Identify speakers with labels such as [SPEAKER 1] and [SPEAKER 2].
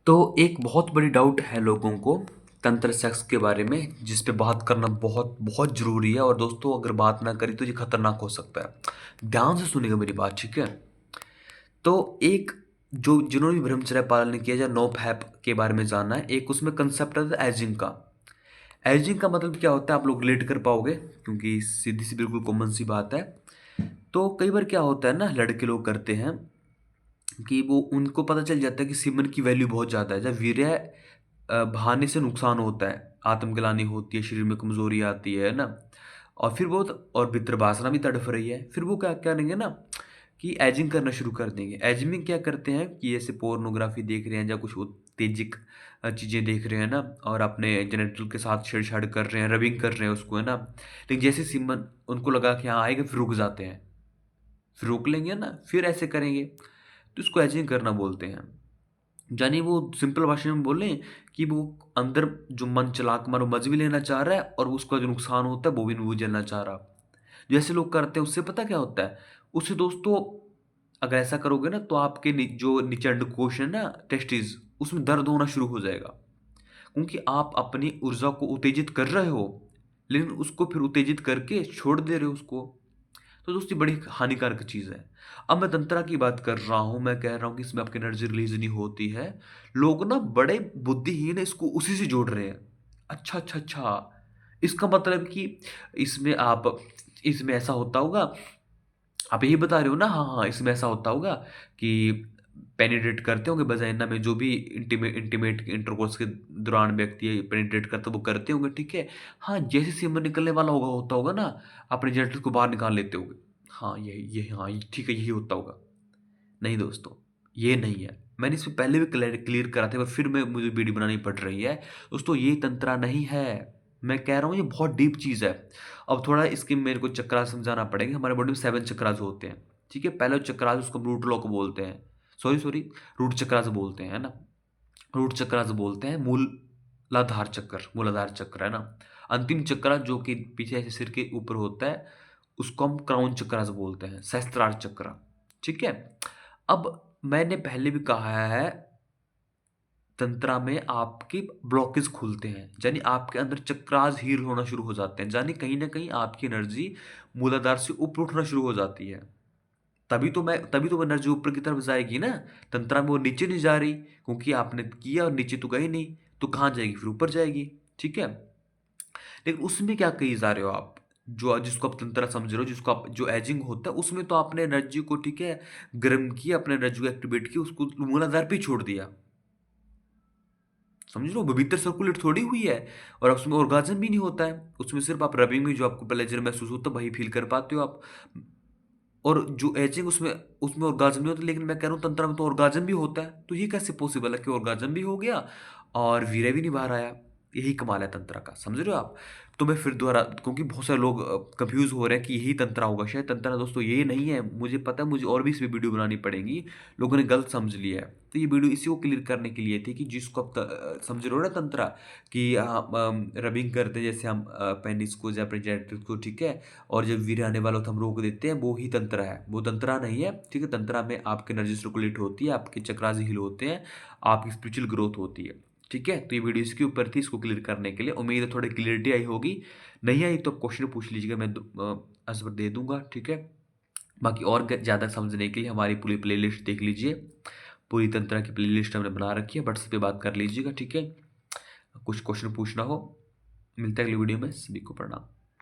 [SPEAKER 1] तो एक बहुत बड़ी डाउट है लोगों को तंत्र सेक्स के बारे में जिस पे बात करना बहुत बहुत ज़रूरी है और दोस्तों अगर बात ना करी तो ये खतरनाक हो सकता है। ध्यान से सुनिएगा मेरी बात, ठीक है? तो एक जो जिन्होंने भी ब्रह्मचर्य पालन किया या नो फैप के बारे में जानना है, एक उसमें कंसेप्ट आता है एजिंग का। एजिंग का मतलब क्या होता है आप लोग रिलेट कर पाओगे क्योंकि सीधी सी बिल्कुल कॉमन सी बात है। तो कई बार क्या होता है ना, लड़के लोग करते हैं कि वो उनको पता चल जाता है कि सीमन की वैल्यू बहुत ज़्यादा है। जब वीर्य बहाने से नुकसान होता है, आत्मग्लानि होती है, शरीर में कमज़ोरी आती है ना? और फिर वो और भीतर वासना भी तड़फ रही है, फिर वो क्या करेंगे ना कि एजिंग करना शुरू कर देंगे। एजिंग में क्या करते हैं कि ऐसे पोर्नोग्राफ़ी देख रहे हैं या कुछ उत्तेजक चीज़ें देख रहे हैं ना और अपने जेनिटल के साथ छेड़छाड़ कर रहे हैं, रबिंग कर रहे हैं उसको, है ना? लेकिन जैसे सीमन उनको लगा कि हाँ आएगा, फिर रुक जाते हैं। फिर रोक लेंगे ना, फिर ऐसे करेंगे, तो इसको एजिंग करना बोलते हैं। यानी वो सिंपल भाषा में बोलें कि वो अंदर जो मन चालाक मानो मज़े भी लेना चाह रहा है और उसका जो नुकसान होता है वो भी नहीं झेलना चाह रहा। जो ऐसे लोग करते हैं उससे पता क्या होता है? उससे दोस्तों अगर ऐसा करोगे ना तो आपके जो नीचे अंडकोश है ना, टेस्टिस, उसमें दर्द होना शुरू हो जाएगा। क्योंकि आप अपनी ऊर्जा को उत्तेजित कर रहे हो, लेकिन उसको फिर उत्तेजित करके छोड़ दे रहे हो उसको। तो दोस्तों ये बड़ी हानिकारक चीज़ है। अब मैं तंत्रा की बात कर रहा हूँ, मैं कह रहा हूँ कि इसमें आपकी एनर्जी रिलीज़ नहीं होती है। लोग ना बड़े बुद्धिहीन है, इसको उसी से जोड़ रहे हैं। अच्छा, अच्छा, अच्छा। इसका मतलब कि इसमें आप इसमें ऐसा होता होगा, आप यही बता रहे हो ना? हाँ, हाँ, इसमें ऐसा होता होगा कि पेनिट्रेट करते होंगे वजाइना में, जो भी इंटीमेट इंटरकोर्स के दौरान व्यक्ति पेनिट्रेट करता है वो करते होंगे, ठीक है? हाँ, जैसे सीमन निकलने वाला होता होगा ना, अपने जेनिटल्स को बाहर निकाल लेते होंगे। हाँ, यही हाँ, ठीक है, यही होता होगा। नहीं दोस्तों, ये नहीं है। मैंने इससे पहले भी क्लियर करा था, पर फिर मैं मुझे वीडियो बनानी पड़ रही है। दोस्तों ये तंत्रा नहीं है। मैं कह रहा हूँ ये बहुत डीप चीज़ है। अब थोड़ा इसके मेरे को चक्रास समझाना पड़ेंगे। हमारे बॉडी में 7 चक्रास होते हैं, ठीक है? पहला चक्रास उसको रूट लॉक बोलते हैं। सॉरी, रूट चक्रास बोलते हैं, है ना? रूट चक्रास बोलते हैं, मूलाधार चक्र, है ना? अंतिम चक्र जो कि पीछे ऐसे सिर के ऊपर होता है, उसको हम क्राउन चक्रास बोलते हैं, सहस्त्रार चक्र, ठीक है? अब मैंने पहले भी कहा है, तंत्रा में आपके ब्लॉकेज खुलते हैं, यानी आपके अंदर चक्रास हील होना शुरू हो जाते हैं, यानी कहीं न कहीं आपकी एनर्जी मूलाधार से ऊपर उठना शुरू हो जाती है। तभी तो वो एनर्जी ऊपर की तरफ जाएगी ना, तंत्रा में वो नीचे नहीं जा रही, क्योंकि आपने किया और नीचे तो गई नहीं, तो कहाँ जाएगी? फिर ऊपर जाएगी, ठीक है? लेकिन उसमें क्या कही जा रहे हो आप? जो जिसको आप तंत्रा समझ रहे हो, जिसको आप जो एजिंग होता है, उसमें तो आपने एनर्जी को, ठीक है, गर्म किया, अपने एनर्जी को एक्टिवेट किया, उसको मूलाधार पे ही छोड़ दिया। समझ रहे हो? वो भीतर सर्कुलेट थोड़ी हुई है और उसमें ऑर्गाज़्म भी नहीं होता है। उसमें सिर्फ़ आप रबिंग में जो आपको प्लेज़र महसूस होता है, वही फ़ील कर पाते हो आप। और जो एजिंग उसमें उसमें ऑर्गाज़्म नहीं होता, लेकिन मैं कह रहा हूँ तंत्रा में तो ऑर्गाज़्म भी होता है। तो ये कैसे पॉसिबल है कि ऑर्गाज़्म भी हो गया और वीर्य भी नहीं बाहर आया? यही कमाल है तंत्रा का, समझ रहे हो आप? तो मैं फिर दोबारा, क्योंकि बहुत सारे लोग कन्फ्यूज़ हो रहे हैं कि यही तंत्रा होगा, शायद तंत्रा दोस्तों ये नहीं है। मुझे पता है, मुझे और भी इस पे वीडियो बनानी पड़ेंगी। लोगों ने गलत समझ लिया है। तो ये वीडियो इसी को क्लियर करने के लिए थी कि जिसको आप समझ रहे हो ना तंत्रा, कि रबिंग करते हैं जैसे हम पेनिस को या अपने जेनिटल्स को, ठीक है? और जब वीर्य आने वाला हो तो हम रोक देते हैं, वो ही तंत्रा है। वो तंत्रा नहीं है, ठीक है? तंत्रा में आपकी एनर्जी सर्कुलेट होती है, आपके चक्रास हील होते हैं, आपकी स्पिरिचुअल ग्रोथ होती है, ठीक है? तो ये वीडियो इसके ऊपर थी, इसको क्लियर करने के लिए। उम्मीद है थोड़ी क्लियरिटी आई होगी। नहीं आई तो क्वेश्चन पूछ लीजिएगा, मैं आंसर दे दूँगा, ठीक है? बाकी और ज़्यादा समझने के लिए हमारी पूरी प्लेलिस्ट देख लीजिए। पूरी तंत्रा की प्लेलिस्ट हमने बना रखी है, व्हाट्सएप पे बात कर लीजिएगा, ठीक है? कुछ क्वेश्चन पूछना हो, मिलते हैं अगली वीडियो में। सभी को प्रणाम।